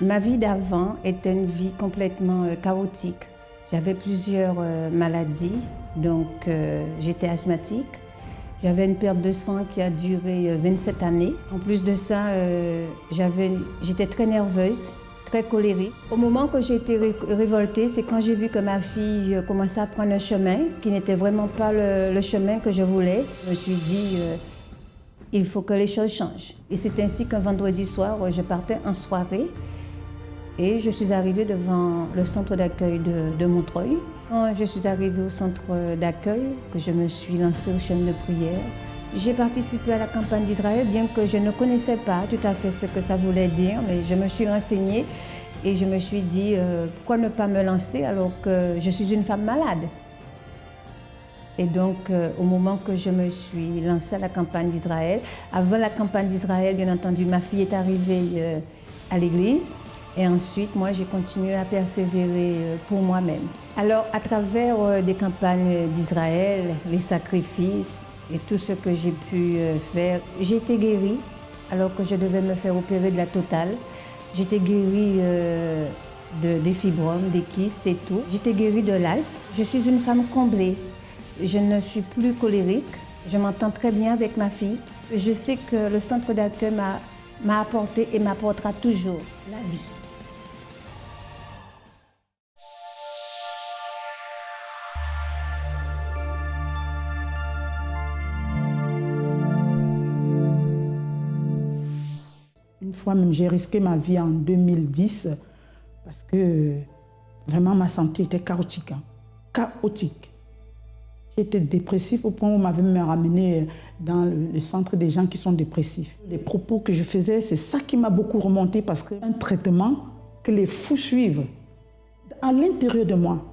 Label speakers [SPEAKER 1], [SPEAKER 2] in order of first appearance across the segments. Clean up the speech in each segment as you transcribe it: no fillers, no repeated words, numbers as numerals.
[SPEAKER 1] Ma vie d'avant était une vie complètement chaotique. J'avais plusieurs maladies, donc j'étais asthmatique. J'avais une perte de sang qui a duré 27 années. En plus de ça, j'étais très nerveuse, très colérique. Au moment que j'ai été révoltée, c'est quand j'ai vu que ma fille commençait à prendre un chemin qui n'était vraiment pas le chemin que je voulais. Je me suis dit, il faut que les choses changent. Et c'est ainsi qu'un vendredi soir, je partais en soirée et je suis arrivée devant le centre d'accueil de Montreuil. Quand je suis arrivée au centre d'accueil, que je me suis lancée aux chaînes de prière, j'ai participé à la campagne d'Israël, bien que je ne connaissais pas tout à fait ce que ça voulait dire, mais je me suis renseignée et je me suis dit, pourquoi ne pas me lancer alors que je suis une femme malade? Et donc, au moment que je me suis lancée à la campagne d'Israël, avant la campagne d'Israël, bien entendu, ma fille est arrivée à l'église. Et ensuite, moi, j'ai continué à persévérer pour moi-même. Alors, à travers des campagnes d'Israël, les sacrifices et tout ce que j'ai pu faire, j'ai été guérie alors que je devais me faire opérer de la totale. J'étais guérie des fibromes, des kystes et tout. J'étais guérie de l'asthme. Je suis une femme comblée. Je ne suis plus colérique. Je m'entends très bien avec ma fille. Je sais que le centre d'accueil m'a apporté et m'apportera toujours la vie.
[SPEAKER 2] Une fois même, j'ai risqué ma vie en 2010 parce que vraiment ma santé était chaotique. Chaotique. J'étais dépressif au point où on m'avait même ramené dans le centre des gens qui sont dépressifs. Les propos que je faisais, c'est ça qui m'a beaucoup remonté parce qu'un traitement que les fous suivent, à l'intérieur de moi,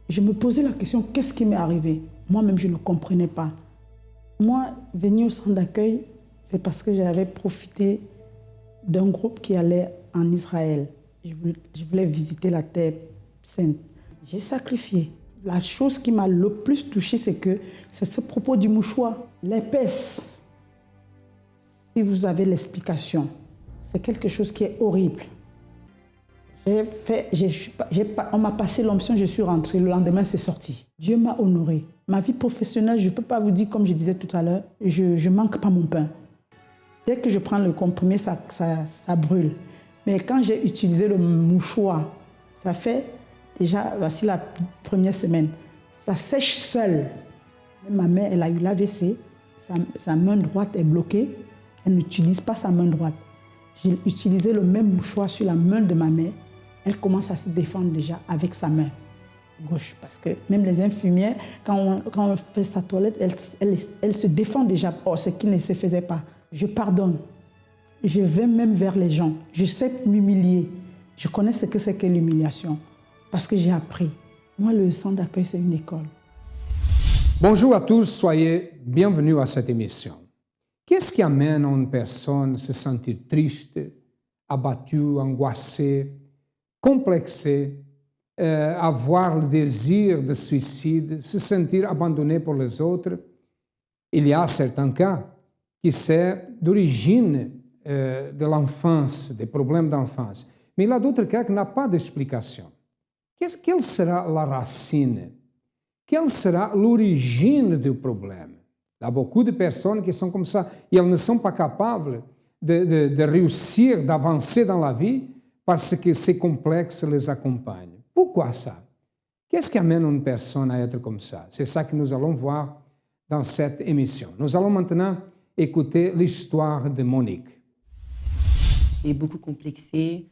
[SPEAKER 2] je me posais la question, qu'est-ce qui m'est arrivé? Moi-même, je ne comprenais pas. Moi, venir au centre d'accueil, c'est parce que j'avais profité d'un groupe qui allait en Israël. Je voulais visiter la terre sainte. J'ai sacrifié. La chose qui m'a le plus touchée, c'est ce propos du mouchoir. L'épaisse, si vous avez l'explication, c'est quelque chose qui est horrible. On m'a passé l'onction, je suis rentrée, le lendemain c'est sorti. Dieu m'a honorée. Ma vie professionnelle, je ne peux pas vous dire, comme je disais tout à l'heure, je ne manque pas mon pain. Dès que je prends le comprimé, ça brûle. Mais quand j'ai utilisé le mouchoir, ça fait déjà, voici la première semaine, ça sèche seul. Ma mère, elle a eu l'AVC, sa main droite est bloquée, elle n'utilise pas sa main droite. J'ai utilisé le même mouchoir sur la main de ma mère, elle commence à se défendre déjà avec sa main gauche. Parce que même les infirmières, quand on fait sa toilette, elles se défendent déjà, ce qui ne se faisait pas. Je pardonne. Je vais même vers les gens. Je sais m'humilier. Je connais ce que c'est que l'humiliation. Parce que j'ai appris. Moi, le centre d'accueil, c'est une école.
[SPEAKER 3] Bonjour à tous, soyez bienvenus à cette émission. Qu'est-ce qui amène une personne à se sentir triste, abattue, angoissée, complexée, avoir le désir de suicide, se sentir abandonné par les autres? Il y a certains cas qui sont d'origine de l'enfance, des problèmes d'enfance. Mais il y a d'autres cas qui n'ont pas d'explication. Quelle sera la racine? Quelle sera l'origine du problème? Il y a beaucoup de personnes qui sont comme ça et elles ne sont pas capables de réussir, d'avancer dans la vie parce que ces complexes les accompagnent. Pourquoi ça? Qu'est-ce qui amène une personne à être comme ça? C'est ça que nous allons voir dans cette émission. Nous allons maintenant écouter l'histoire de Monique.
[SPEAKER 4] J'ai beaucoup complexé,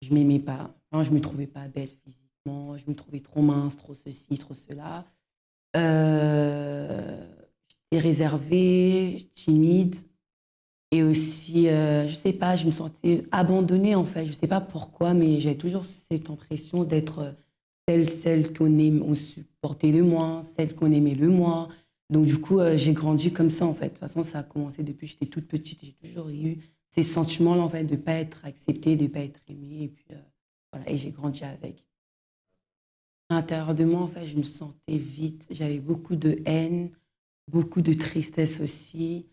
[SPEAKER 4] je ne m'aimais pas, enfin, je ne me trouvais pas belle physiquement, je me trouvais trop mince, trop ceci, trop cela. J'étais réservée, timide et aussi, je ne sais pas, je me sentais abandonnée en fait, je ne sais pas pourquoi, mais j'avais toujours cette impression d'être celle qu'on supportait le moins, celle qu'on aimait le moins. Donc du coup, j'ai grandi comme ça en fait. De toute façon, ça a commencé depuis que j'étais toute petite. J'ai toujours eu ces sentiments-là en fait, de ne pas être acceptée, de ne pas être aimée. Et puis voilà, et j'ai grandi avec. À l'intérieur de moi, en fait, je me sentais vide. J'avais beaucoup de haine, beaucoup de tristesse aussi.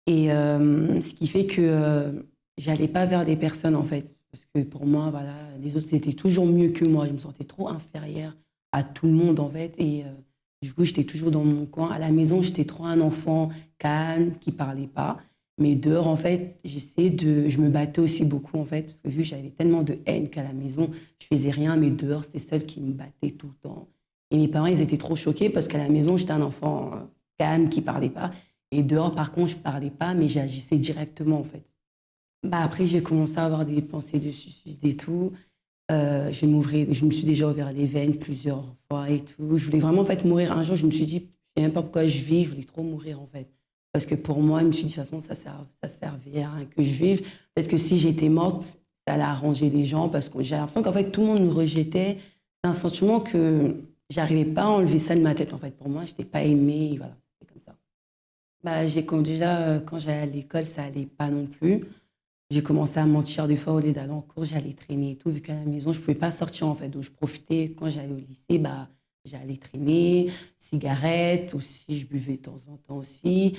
[SPEAKER 4] Et ce qui fait que j'allais pas vers des personnes en fait. Parce que pour moi, voilà, les autres, c'était toujours mieux que moi. Je me sentais trop inférieure à tout le monde, en fait. Et du coup, j'étais toujours dans mon coin. À la maison, j'étais trop un enfant calme, qui ne parlait pas. Mais dehors, en fait, je me battais aussi beaucoup, en fait. Parce que vu que j'avais tellement de haine qu'à la maison, je faisais rien. Mais dehors, c'était celle qui me battait tout le temps. Et mes parents, ils étaient trop choqués parce qu'à la maison, j'étais un enfant calme, qui ne parlait pas. Et dehors, par contre, je ne parlais pas, mais j'agissais directement, en fait. Bah, après, j'ai commencé à avoir des pensées de suicide et tout. Je me suis déjà ouvert les veines plusieurs fois et tout. Je voulais vraiment en fait mourir. Un jour, je me suis dit, je ne sais même pas pourquoi je vis, je voulais trop mourir en fait. Parce que pour moi, je me suis dit, de toute façon, ça servait à rien que je vive. Peut-être que si j'étais morte, ça allait arranger les gens parce que j'ai l'impression qu'en fait, tout le monde me rejetait. C'est un sentiment que j'arrivais pas à enlever ça de ma tête en fait. Pour moi, je n'étais pas aimée, et voilà, c'était comme ça. Bah, quand j'allais à l'école, ça allait pas non plus. J'ai commencé à mentir des fois au lieu d'aller en cours, j'allais traîner et tout, vu qu'à la maison, je ne pouvais pas sortir en fait. Donc je profitais, quand j'allais au lycée, bah, j'allais traîner, cigarettes, aussi je buvais de temps en temps aussi.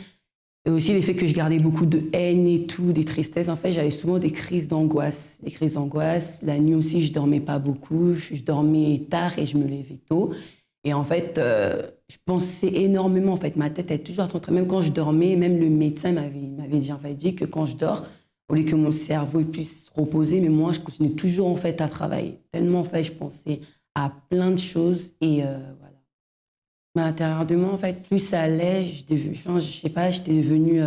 [SPEAKER 4] Et aussi l'effet que je gardais beaucoup de haine et tout, des tristesses. En fait, j'avais souvent des crises d'angoisse. Des crises d'angoisse. La nuit aussi, je ne dormais pas beaucoup, je dormais tard et je me levais tôt. Et en fait, je pensais énormément. En fait, ma tête était toujours en train, même quand je dormais, même le médecin m'avait dit que quand je dors, au lieu que mon cerveau puisse se reposer, mais moi, je continue toujours en fait à travailler. Tellement en fait, je pensais à plein de choses et voilà. Mais à l'intérieur de moi, en fait, plus ça allait, je sais pas, j'étais devenue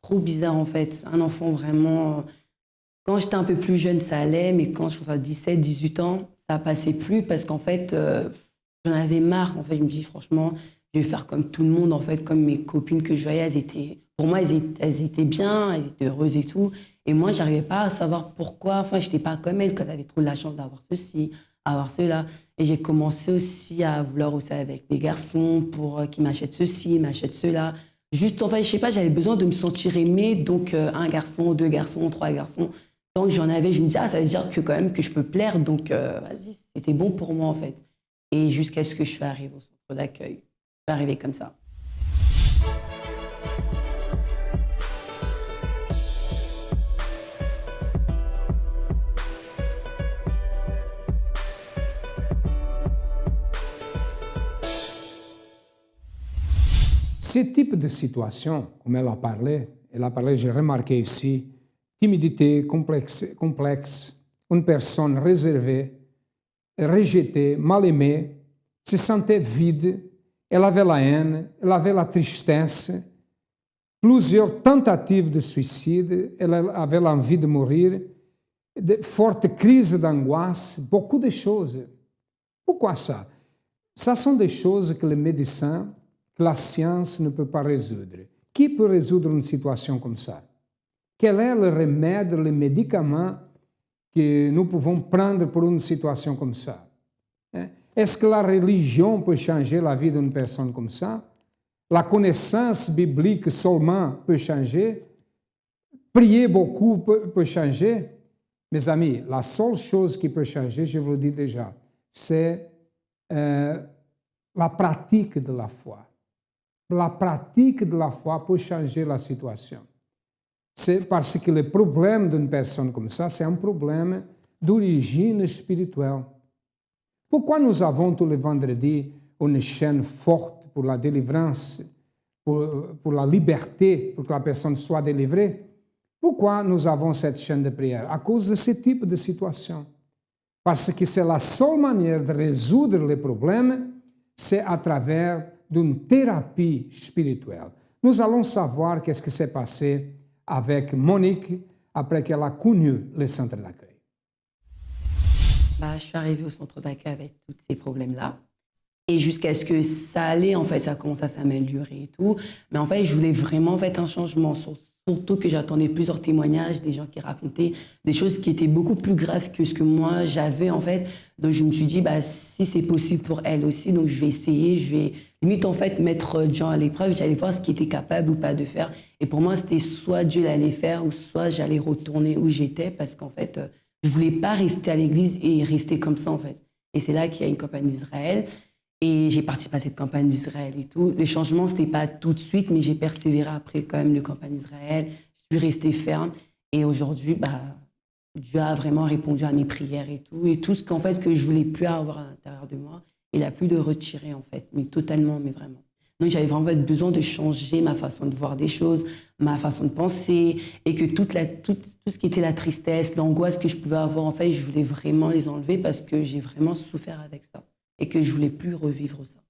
[SPEAKER 4] trop bizarre en fait. Un enfant vraiment. Quand j'étais un peu plus jeune, ça allait, mais quand je commençais à 17, 18 ans, ça passait plus parce qu'en fait, j'en avais marre. En fait, je me dis franchement, je vais faire comme tout le monde, en fait, comme mes copines que je voyais, pour moi, elles étaient bien, elles étaient heureuses et tout. Et moi, je n'arrivais pas à savoir pourquoi. Enfin, je n'étais pas comme elles, quand elles avaient trop de la chance d'avoir ceci, avoir cela. Et j'ai commencé aussi à vouloir aussi avec des garçons pour qu'ils m'achètent ceci, m'achètent cela. Juste, en fait, je sais pas, j'avais besoin de me sentir aimée. Donc, un garçon, deux garçons, trois garçons. Tant que j'en avais, je me disais, ah, ça veut dire que quand même que je peux plaire. Donc, vas-y, c'était bon pour moi, en fait. Et jusqu'à ce que je sois arrivée au centre d'accueil. Je suis arrivée comme ça.
[SPEAKER 3] Ce type de situation, comme elle a parlé, j'ai remarqué ici, timidité, complexe, une personne réservée, rejetée, mal aimée, se sentait vide, elle avait la haine, elle avait la tristesse, plusieurs tentatives de suicide, elle avait l'envie de mourir, de fortes crises d'angoisse, beaucoup de choses. Pourquoi ça? Ça sont des choses que les médecins, que la science ne peut pas résoudre. Qui peut résoudre une situation comme ça? Quel est le remède, le médicament que nous pouvons prendre pour une situation comme ça? Est-ce que la religion peut changer la vie d'une personne comme ça? La connaissance biblique seulement peut changer? Prier beaucoup peut changer? Mes amis, la seule chose qui peut changer, je vous le dis déjà, c'est la pratique de la foi. La pratique de la foi peut changer la situation. C'est parce que le problème d'une personne comme ça, c'est un problème d'origine spirituelle. Pourquoi nous avons tous les vendredis une chaîne forte pour la délivrance, pour la liberté, pour que la personne soit délivrée? Pourquoi nous avons cette chaîne de prière? À cause de ce type de situation. Parce que c'est la seule manière de résoudre les problèmes, c'est à travers d'une thérapie spirituelle. Nous allons savoir qu'est-ce qui s'est passé avec Monique après qu'elle a connu le centre d'accueil.
[SPEAKER 4] Je suis arrivée au centre d'accueil avec tous ces problèmes-là. Et jusqu'à ce que ça allait, en fait, ça commence à s'améliorer et tout. Mais en fait, je voulais vraiment en fait, un changement. Surtout que j'attendais plusieurs témoignages, des gens qui racontaient des choses qui étaient beaucoup plus graves que ce que moi j'avais, en fait. Donc, je me suis dit, si c'est possible pour elle aussi, donc je vais essayer, je vais limite, en fait, mettre Dieu à l'épreuve. J'allais voir ce qu'il était capable ou pas de faire. Et pour moi, c'était soit Dieu l'allait faire ou soit j'allais retourner où j'étais parce qu'en fait, je voulais pas rester à l'église et rester comme ça, en fait. Et c'est là qu'il y a une campagne d'Israël. Et j'ai participé à cette campagne d'Israël et tout. Le changement, ce n'était pas tout de suite, mais j'ai persévéré après quand même la campagne d'Israël. Je suis restée ferme. Et aujourd'hui, Dieu a vraiment répondu à mes prières et tout. Et tout ce qu'en fait, que je voulais plus avoir à l'intérieur de moi, il a plus de retirer, en fait. Mais totalement, mais vraiment. Donc, j'avais vraiment besoin de changer ma façon de voir des choses, ma façon de penser, et que tout ce qui était la tristesse, l'angoisse que je pouvais avoir, en fait, je voulais vraiment les enlever parce que j'ai vraiment souffert avec ça et que je voulais plus revivre ça.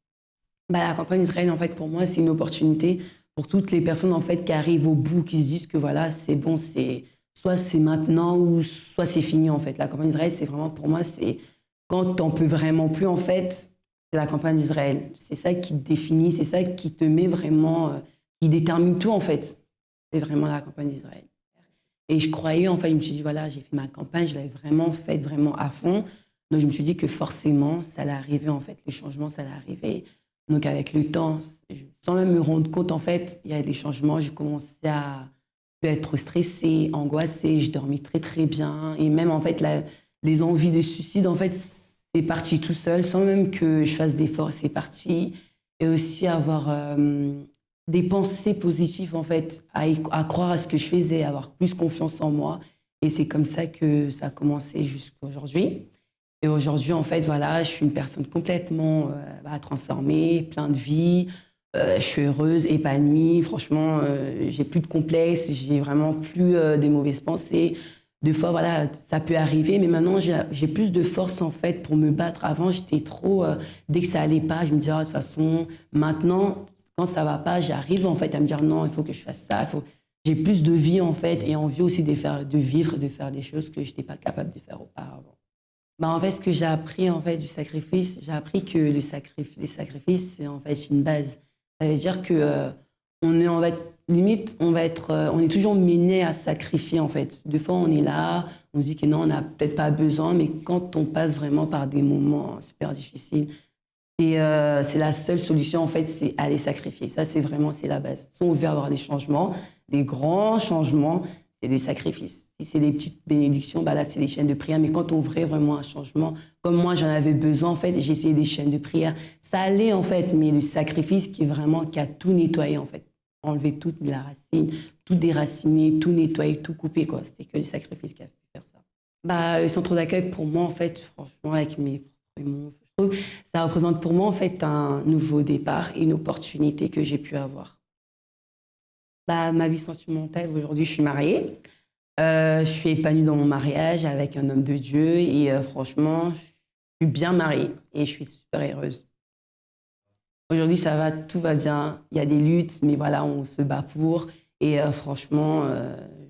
[SPEAKER 4] La campagne d'Israël, en fait, pour moi, c'est une opportunité pour toutes les personnes, en fait, qui arrivent au bout, qui se disent que voilà, c'est bon, soit c'est maintenant ou soit c'est fini, en fait. La campagne d'Israël, c'est vraiment, pour moi, c'est quand t'en peux vraiment plus, en fait, c'est la campagne d'Israël. C'est ça qui te définit, c'est ça qui te met vraiment, qui détermine tout, en fait. C'est vraiment la campagne d'Israël. Et je croyais, en fait, je me suis dit, voilà, j'ai fait ma campagne, je l'avais vraiment faite vraiment à fond. Donc, je me suis dit que forcément, ça allait arriver, en fait. Le changement, ça allait arriver. Donc, avec le temps, sans même me rendre compte, en fait, il y a des changements. J'ai commencé à être stressée, angoissée. Je dormais très, très bien. Et même, en fait, les envies de suicide, en fait, c'est parti tout seul, sans même que je fasse d'efforts, c'est parti. Et aussi avoir des pensées positives, en fait, à croire à ce que je faisais, avoir plus confiance en moi. Et c'est comme ça que ça a commencé jusqu'à aujourd'hui. Et aujourd'hui, en fait, voilà, je suis une personne complètement transformée, plein de vie. Je suis heureuse, épanouie. Franchement, j'ai plus de complexes, j'ai vraiment plus de mauvaises pensées. Des fois, voilà, ça peut arriver, mais maintenant, j'ai plus de force, en fait, pour me battre. Avant, j'étais trop... dès que ça allait pas, je me disais, de toute façon, maintenant, quand ça va pas, j'arrive, en fait, à me dire, non, il faut que je fasse ça. J'ai plus de vie, en fait, et envie aussi de vivre, de faire des choses que je n'étais pas capable de faire auparavant. En fait, ce que j'ai appris, en fait, du sacrifice, j'ai appris que les sacrifices, c'est en fait une base. Ça veut dire que on est toujours mené à sacrifier, en fait. Des fois, on est là, on se dit que non, on n'a peut-être pas besoin, mais quand on passe vraiment par des moments super difficiles, c'est la seule solution, en fait, c'est aller sacrifier. Ça, c'est la base. Si on veut avoir des changements, des grands changements, c'est des sacrifices. Si c'est des petites bénédictions, là, c'est des chaînes de prière. Mais quand on veut vraiment un changement, comme moi, j'en avais besoin, en fait, j'ai essayé des chaînes de prière. Ça allait, en fait, mais le sacrifice qui a tout nettoyé, en fait. Enlever toute la racine, tout déraciner, tout nettoyer, tout couper, quoi. C'était que le sacrifice qui a pu faire ça. Le centre d'accueil, pour moi, en fait, franchement, avec mes mots, je trouve, ça représente pour moi, en fait, un nouveau départ et une opportunité que j'ai pu avoir. Ma vie sentimentale, aujourd'hui, je suis mariée. Je suis épanouie dans mon mariage avec un homme de Dieu et franchement, je suis bien mariée et je suis super heureuse. Aujourd'hui, ça va, tout va bien. Il y a des luttes, mais voilà, on se bat pour. Et franchement,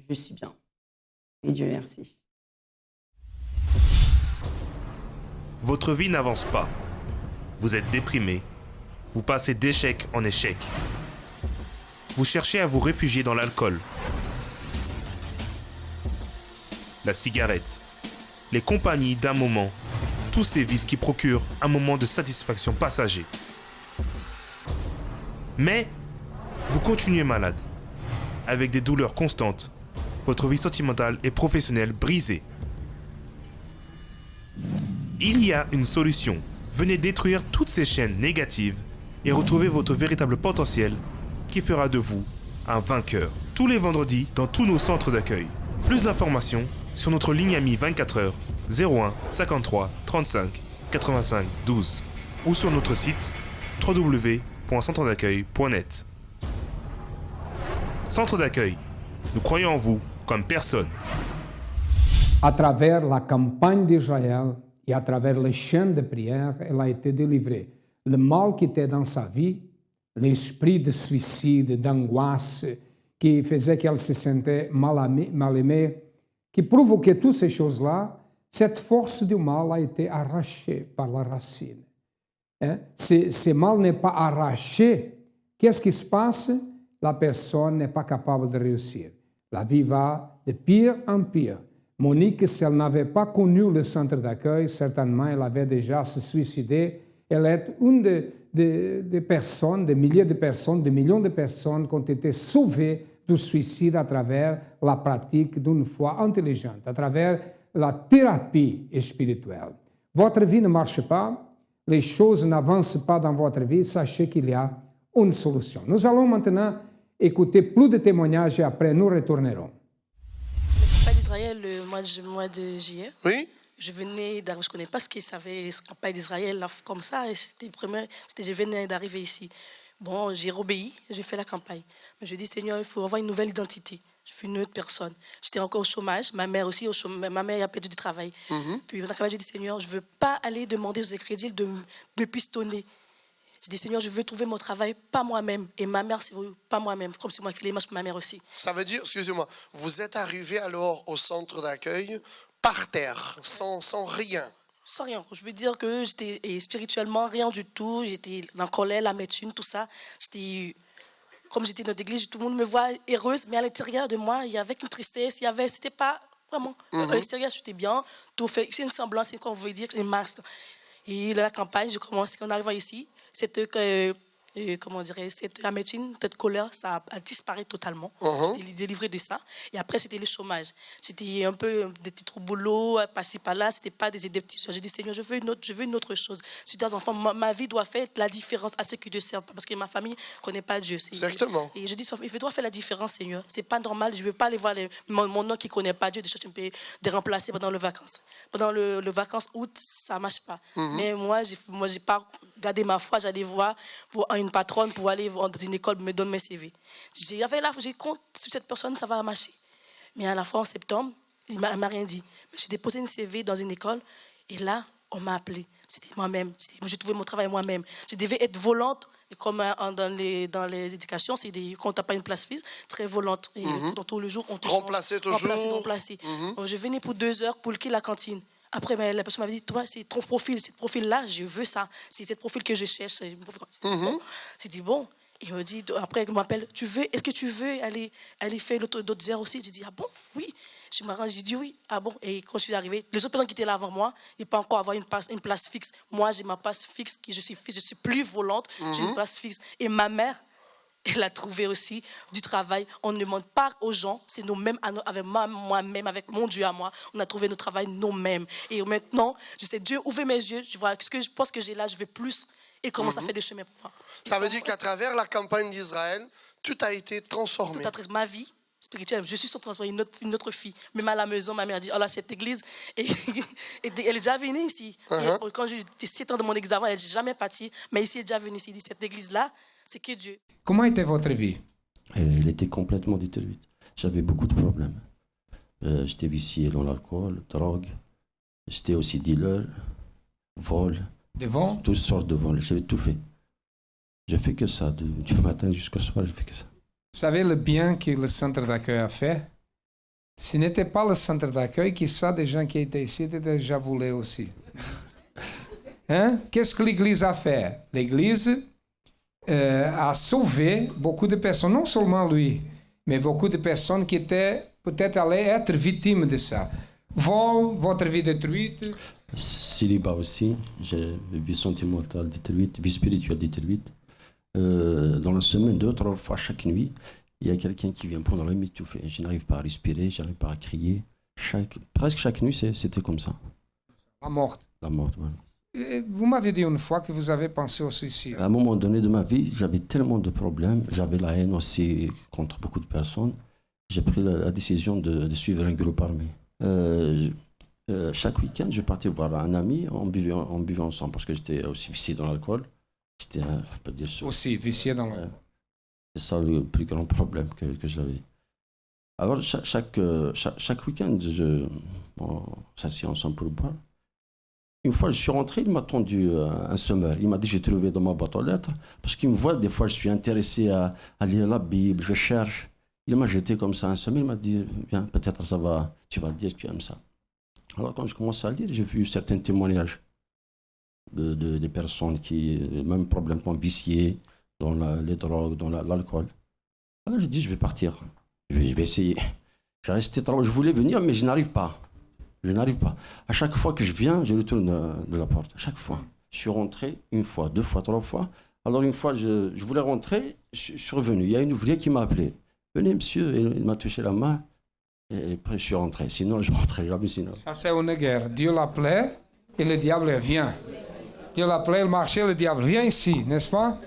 [SPEAKER 4] je suis bien. Et Dieu merci.
[SPEAKER 5] Votre vie n'avance pas. Vous êtes déprimé. Vous passez d'échec en échec. Vous cherchez à vous réfugier dans l'alcool, la cigarette, les compagnies d'un moment, tous ces vices qui procurent un moment de satisfaction passager. Mais vous continuez malade, avec des douleurs constantes, votre vie sentimentale et professionnelle brisée. Il y a une solution. Venez détruire toutes ces chaînes négatives et retrouver votre véritable potentiel qui fera de vous un vainqueur. Tous les vendredis dans tous nos centres d'accueil. Plus d'informations sur notre ligne amie 24 heures 01 53 35 85 12 ou sur notre site www.centredaccueil.net. Centre d'accueil, nous croyons en vous comme personne.
[SPEAKER 3] À travers la campagne d'Israël et à travers les chaînes de prière, elle a été délivrée. Le mal qui était dans sa vie, l'esprit de suicide, d'angoisse, qui faisait qu'elle se sentait mal aimée, qui provoquait toutes ces choses-là, cette force du mal a été arrachée par la racine. Ce mal n'est pas arraché. Qu'est-ce qui se passe? La personne n'est pas capable de réussir. La vie va de pire en pire. Monique, si elle n'avait pas connu le centre d'accueil, certainement elle avait déjà se suicidé. Elle est une des personnes, des milliers de personnes, des millions de personnes qui ont été sauvées du suicide à travers la pratique d'une foi intelligente, à travers la thérapie spirituelle. Votre vie ne marche pas, les choses n'avancent pas dans votre vie, sachez qu'il y a une solution. Nous allons maintenant écouter plus de témoignages et après nous retournerons.
[SPEAKER 6] C'est la campagne Israël le mois de juillet.
[SPEAKER 7] Oui.
[SPEAKER 6] Je venais d'arriver, je ne connais pas ce qu'ils savaient, les campagnes d'Israël, là, comme ça. Je venais d'arriver ici. Bon, j'ai obéi, j'ai fait la campagne. Mais je dis, Seigneur, il faut avoir une nouvelle identité. Je suis une autre personne. J'étais encore au chômage, ma mère aussi au chômage. Ma mère a perdu du travail. Puis dans la campagne, je dis, Seigneur, je ne veux pas aller demander aux crédits de me pistonner. Je dis, Seigneur, je veux trouver mon travail, pas moi-même. Et ma mère, c'est pas moi-même, comme c'est moi qui fais les marches pour ma mère aussi.
[SPEAKER 7] Ça veut dire, excusez-moi, vous êtes arrivé alors au centre d'accueil par terre, sans rien.
[SPEAKER 6] Sans rien. Je veux dire que j'étais spirituellement rien du tout. J'étais en colère, l'amertume, tout ça. Comme j'étais dans l'église, tout le monde me voit heureuse, mais à l'intérieur de moi, il y avait une tristesse. C'était pas vraiment. À l'extérieur, j'étais bien. Tout fait. C'est une semblance, c'est comme vous voulez dire, une masque. Et la campagne, je commence en arrivant ici. Cette amertume, cette colère, ça a disparu totalement. J'étais délivrée de ça. Et après, c'était le chômage. C'était un peu des petits trous boulot, passer par là. C'était pas des petits. J'ai dit, Seigneur, je veux une autre chose. Si des enfants, ma vie doit faire la différence à ceux qui ne servent pas. Parce que ma famille ne connaît pas Dieu.
[SPEAKER 7] Exactement.
[SPEAKER 6] Et je dis, il doit faire la différence, Seigneur. C'est pas normal. Je ne veux pas aller voir mon nom qui ne connaît pas Dieu, de chercher un peu de remplacer pendant les vacances. Pendant le vacances août, ça ne marche pas. Mais moi, j'ai pas gardé ma foi. J'allais voir pour une patronne pour aller dans une école me donner mes CV. J'ai compte sur cette personne, ça va marcher. Mais à la fin, en septembre, il ne m'a rien dit. J'ai déposé une CV dans une école et là, on m'a appelé. C'était moi-même. J'ai trouvé mon travail moi-même. Je devais être volante. Et comme dans les éducations, quand tu n'as pas une place fixe, très volante. Et dans tout le jour, on te
[SPEAKER 7] remplacer toujours.
[SPEAKER 6] Remplacer. Donc, je venais pour 2 heures pour la cantine. Après, la personne m'avait dit, toi, c'est ton profil, ce profil-là, je veux ça. C'est ce profil que je cherche. C'était bon. Il me dit, après, il m'appelle, est-ce que tu veux aller faire d'autres heures aussi? J'ai dit, ah bon? Oui. Je m'arrange, j'ai dit oui. Ah bon? Et quand je suis arrivée, les autres personnes qui étaient là avant moi, ils ne peuvent pas encore avoir une place fixe. Moi, j'ai ma place fixe, je suis plus volante, j'ai une place fixe. Et ma mère, elle a trouvé aussi du travail. On ne demande pas aux gens, c'est nous-mêmes, avec moi-même, avec mon Dieu à moi, on a trouvé notre travail nous-mêmes. Et maintenant, je sais, Dieu ouvre mes yeux, je vois ce que je pense que j'ai là, je veux plus. Et commence à faire des chemins pour moi.
[SPEAKER 7] Ça veut dire qu'à travers la campagne d'Israël, tout a été transformé.
[SPEAKER 6] Ma vie spirituelle, je suis transformée une autre fille. Même à la maison, ma mère dit, oh là, cette église, et elle est déjà venue ici. Et quand j'étais 7 ans de mon examen, elle n'est jamais partie, mais ici, elle est déjà venue ici. Elle dit, cette église-là, c'est que Dieu.
[SPEAKER 3] Comment était votre vie?
[SPEAKER 8] Elle était complètement détruite. J'avais beaucoup de problèmes. J'étais vicié dans l'alcool, drogue. J'étais aussi dealer, vol.
[SPEAKER 3] Des vols?
[SPEAKER 8] Toutes sortes de vols. J'avais tout fait. J'ai fait que ça. Du matin jusqu'au soir, j'ai fait que ça.
[SPEAKER 3] Vous savez le bien que le centre d'accueil a fait? Ce n'était pas le centre d'accueil, qui ça, des gens qui étaient ici étaient déjà volés aussi. Hein? Qu'est-ce que l'Église a fait? L'Église a sauvé beaucoup de personnes, non seulement lui, mais beaucoup de personnes qui étaient peut-être allées être victimes de ça. Vol, votre vie détruite.
[SPEAKER 8] Célibat aussi, j'ai vie sentimentale détruite, vie spirituelle détruite. Dans la semaine, 2 ou 3 fois chaque nuit, il y a quelqu'un qui vient prendre la m'étouffer. Je n'arrive pas à respirer, je n'arrive pas à crier. Presque chaque nuit, c'était comme ça.
[SPEAKER 3] La mort.
[SPEAKER 8] La mort, voilà.
[SPEAKER 3] Vous m'avez dit une fois que vous avez pensé au suicide.
[SPEAKER 8] À un moment donné de ma vie, j'avais tellement de problèmes, j'avais la haine aussi contre beaucoup de personnes. J'ai pris la décision de suivre un groupe armé. Chaque week-end, je partais voir un ami, on buvait ensemble parce que j'étais aussi vicié dans l'alcool. J'étais
[SPEAKER 3] aussi vicié dans l'alcool.
[SPEAKER 8] C'est ça le plus grand problème que j'avais. Alors, chaque week-end, on s'assied ensemble pour boire. Une fois, je suis rentré, il m'a tendu un semeur. Il m'a dit, j'ai trouvé dans ma boîte aux lettres. Parce qu'il me voit, des fois, je suis intéressé à lire la Bible, je cherche. Il m'a jeté comme ça un semeur. Il m'a dit, viens, peut-être tu vas dire que tu aimes ça. Alors, quand je commence à lire, j'ai vu certains témoignages des personnes qui, même probablement viciées dans les drogues, dans l'alcool. Alors, j'ai dit, je vais partir. Je vais essayer. Je voulais venir, mais je n'arrive pas. À chaque fois que je viens, je retourne de la porte. À chaque fois. Je suis rentré 1 fois, 2 fois, 3 fois. Alors, une fois, je voulais rentrer, je suis revenu. Il y a une ouvrière qui m'a appelé. Venez, monsieur. Et il m'a touché la main. Et après, je suis rentré. Sinon, je ne rentrais jamais. Sinon.
[SPEAKER 3] Ça, c'est une guerre. Dieu l'appelait et le diable vient. Dieu l'appelait, il marchait, le diable vient ici, n'est-ce pas?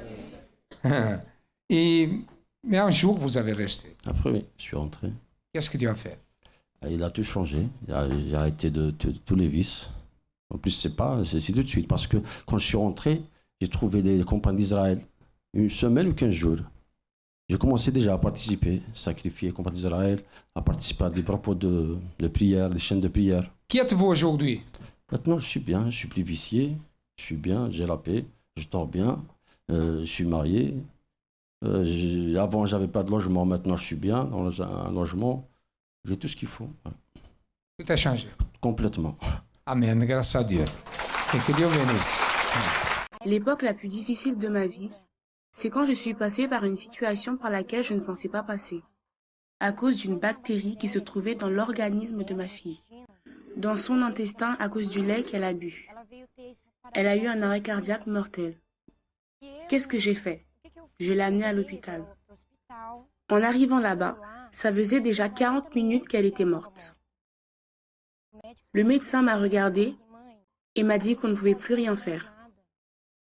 [SPEAKER 3] Mais un jour, vous avez resté.
[SPEAKER 8] Après, oui, je suis rentré.
[SPEAKER 3] Qu'est-ce que tu as fait?
[SPEAKER 8] Il a tout changé. J'ai arrêté de tous les vices. En plus, c'est tout de suite. Parce que quand je suis rentré, j'ai trouvé des campagnes d'Israël. Une semaine ou 15 jours. J'ai commencé déjà à participer, sacrifier, campagne d'Israël, à participer à des propos de prière, des chaînes de prière.
[SPEAKER 3] Qui êtes-vous aujourd'hui?
[SPEAKER 8] Maintenant, je suis bien, je suis plus vicié, je suis bien, j'ai la paix, je dors bien, je suis marié. Avant, j'avais pas de logement, maintenant je suis bien dans un logement. J'ai tout ce qu'il faut.
[SPEAKER 3] Tout a changé.
[SPEAKER 8] Complètement.
[SPEAKER 3] Amen, grâce à Dieu. Et que Dieu bénisse.
[SPEAKER 9] L'époque la plus difficile de ma vie, c'est quand je suis passée par une situation par laquelle je ne pensais pas passer, à cause d'une bactérie qui se trouvait dans l'organisme de ma fille, dans son intestin à cause du lait qu'elle a bu. Elle a eu un arrêt cardiaque mortel. Qu'est-ce que j'ai fait? Je l'ai amenée à l'hôpital. En arrivant là-bas, ça faisait déjà 40 minutes qu'elle était morte. Le médecin m'a regardée et m'a dit qu'on ne pouvait plus rien faire,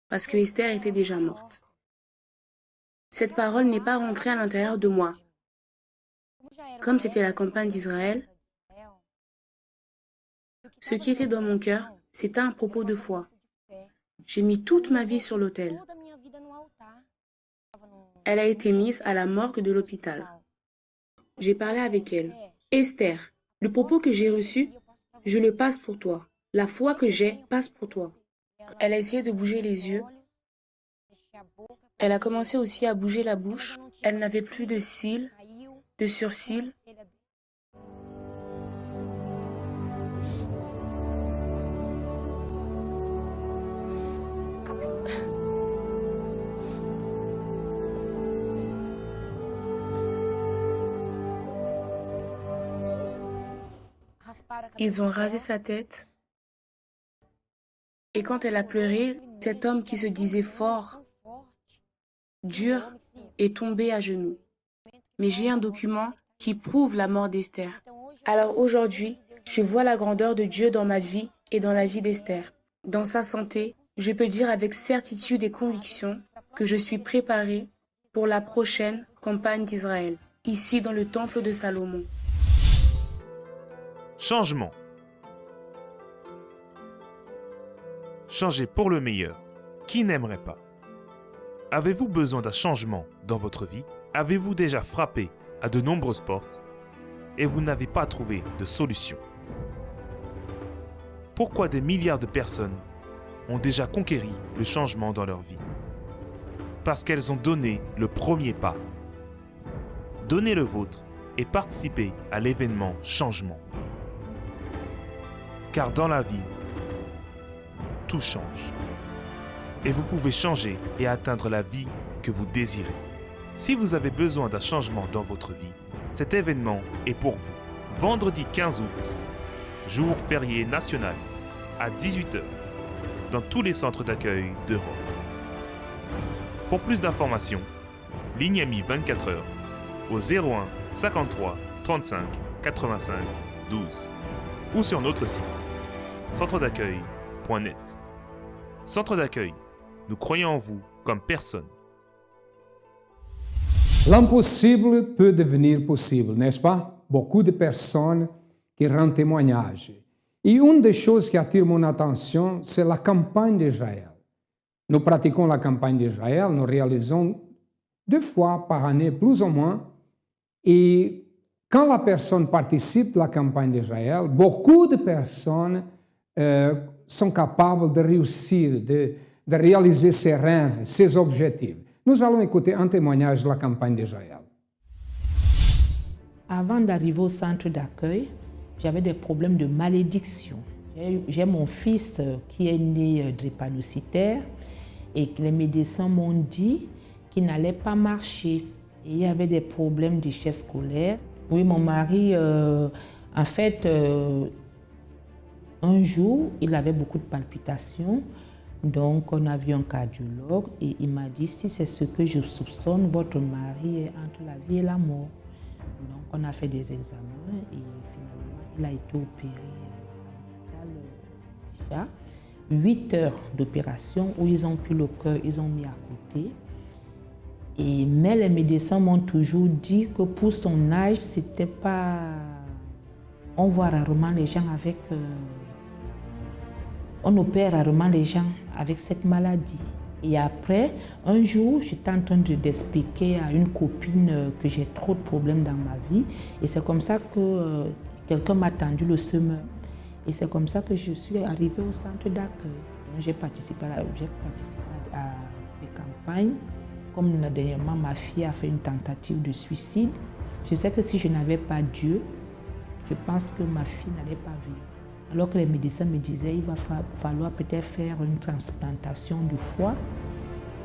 [SPEAKER 9] parce que Esther était déjà morte. Cette parole n'est pas rentrée à l'intérieur de moi. Comme c'était la campagne d'Israël, ce qui était dans mon cœur, c'était un propos de foi. J'ai mis toute ma vie sur l'autel. Elle a été mise à la morgue de l'hôpital. J'ai parlé avec elle. Esther, le propos que j'ai reçu, je le passe pour toi. La foi que j'ai passe pour toi. Elle a essayé de bouger les yeux. Elle a commencé aussi à bouger la bouche. Elle n'avait plus de cils, de surcils. Ils ont rasé sa tête. Et quand elle a pleuré, cet homme qui se disait fort, dur, est tombé à genoux. Mais j'ai un document qui prouve la mort d'Esther. Alors aujourd'hui, je vois la grandeur de Dieu dans ma vie et dans la vie d'Esther. Dans sa santé, je peux dire avec certitude et conviction que je suis préparée pour la prochaine campagne d'Israël, ici dans le temple de Salomon.
[SPEAKER 5] Changement. Changer pour le meilleur. Qui n'aimerait pas? Avez-vous besoin d'un changement dans votre vie? Avez-vous déjà frappé à de nombreuses portes et vous n'avez pas trouvé de solution? Pourquoi des milliards de personnes ont déjà conquéri le changement dans leur vie? Parce qu'elles ont donné le premier pas. Donnez le vôtre et participez à l'événement changement. Car dans la vie, tout change. Et vous pouvez changer et atteindre la vie que vous désirez. Si vous avez besoin d'un changement dans votre vie, cet événement est pour vous. Vendredi 15 août, jour férié national, à 18 h, dans tous les centres d'accueil d'Europe. Pour plus d'informations, ligne AMI 24 h au 01 53 35 85 12 ou sur notre site centredaccueil.net. Centre d'accueil, nous croyons en vous comme personne.
[SPEAKER 3] L'impossible peut devenir possible, n'est-ce pas? Beaucoup de personnes qui rendent témoignage. Et une des choses qui attire mon attention, c'est la campagne d'Israël. Nous pratiquons la campagne d'Israël, nous réalisons 2 fois par année, plus ou moins. Et quand la personne participe à la campagne d'Israël, beaucoup de personnes sont capables de réussir, de réaliser ses rêves, ses objectifs. Nous allons écouter un témoignage de la campagne d'Israël.
[SPEAKER 10] Avant d'arriver au centre d'accueil, j'avais des problèmes de malédiction. J'ai mon fils qui est né drépanocytaire et les médecins m'ont dit qu'il n'allait pas marcher. Et il y avait des problèmes d'échec scolaire. Oui, mon mari, en fait, un jour, il avait beaucoup de palpitations. Donc, on a vu un cardiologue et il m'a dit, si c'est ce que je soupçonne, votre mari est entre la vie et la mort. Donc, on a fait des examens et finalement, il a été opéré à l'hôpital. 8 heures d'opération où ils ont pris le cœur, ils ont mis à côté. Mais les médecins m'ont toujours dit que pour son âge, c'était pas On voit rarement les gens avec... on opère rarement les gens avec cette maladie. Et après, un jour, j'étais en train d'expliquer à une copine que j'ai trop de problèmes dans ma vie. Et c'est comme ça que quelqu'un m'a tendu le semeur. Et c'est comme ça que je suis arrivée au centre d'accueil. J'ai participé à des campagnes. Comme dernièrement, ma fille a fait une tentative de suicide. Je sais que si je n'avais pas Dieu, je pense que ma fille n'allait pas vivre. Alors que les médecins me disaient qu'il va falloir peut-être faire une transplantation du foie.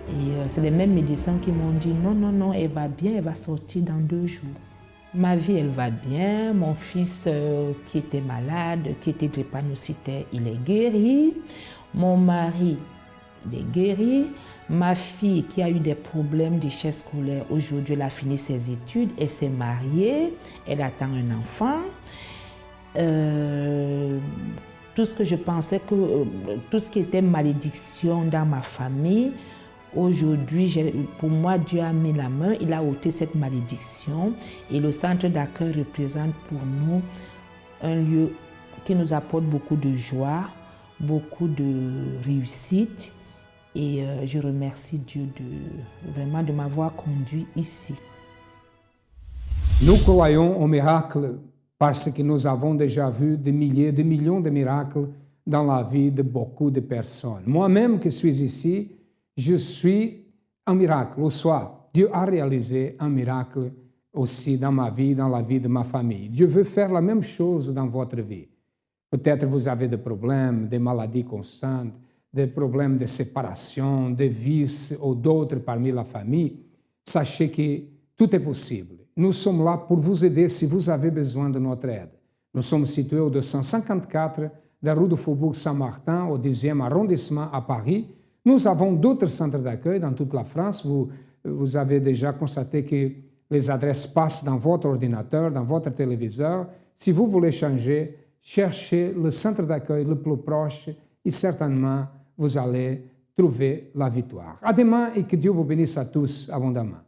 [SPEAKER 10] Et c'est les mêmes médecins qui m'ont dit non, non, non, elle va bien, elle va sortir dans 2 jours. Ma vie, elle va bien. Mon fils qui était malade, qui était drépanocytaire, il est guéri. Mon mari, il est guéri. Ma fille qui a eu des problèmes d'échec scolaire, aujourd'hui, elle a fini ses études, elle s'est mariée, elle attend un enfant. Tout ce que je pensais que tout ce qui était malédiction dans ma famille, aujourd'hui, pour moi, Dieu a mis la main, il a ôté cette malédiction et le centre d'accueil représente pour nous un lieu qui nous apporte beaucoup de joie, beaucoup de réussite et je remercie Dieu vraiment de m'avoir conduit ici.
[SPEAKER 3] Nous croyons au miracle parce que nous avons déjà vu des milliers, des millions de miracles dans la vie de beaucoup de personnes. Moi-même qui suis ici, je suis un miracle. Au soir, Dieu a réalisé un miracle aussi dans ma vie, dans la vie de ma famille. Dieu veut faire la même chose dans votre vie. Peut-être vous avez des problèmes, des maladies constantes, des problèmes de séparation, de vices ou d'autres parmi la famille. Sachez que tout est possible. Nous sommes là pour vous aider si vous avez besoin de notre aide. Nous sommes situés au 254 de la rue du Faubourg Saint-Martin, au 10e arrondissement à Paris. Nous avons d'autres centres d'accueil dans toute la France. Vous avez déjà constaté que les adresses passent dans votre ordinateur, dans votre téléviseur. Si vous voulez changer, cherchez le centre d'accueil le plus proche et certainement vous allez trouver la victoire. À demain et que Dieu vous bénisse à tous abondamment.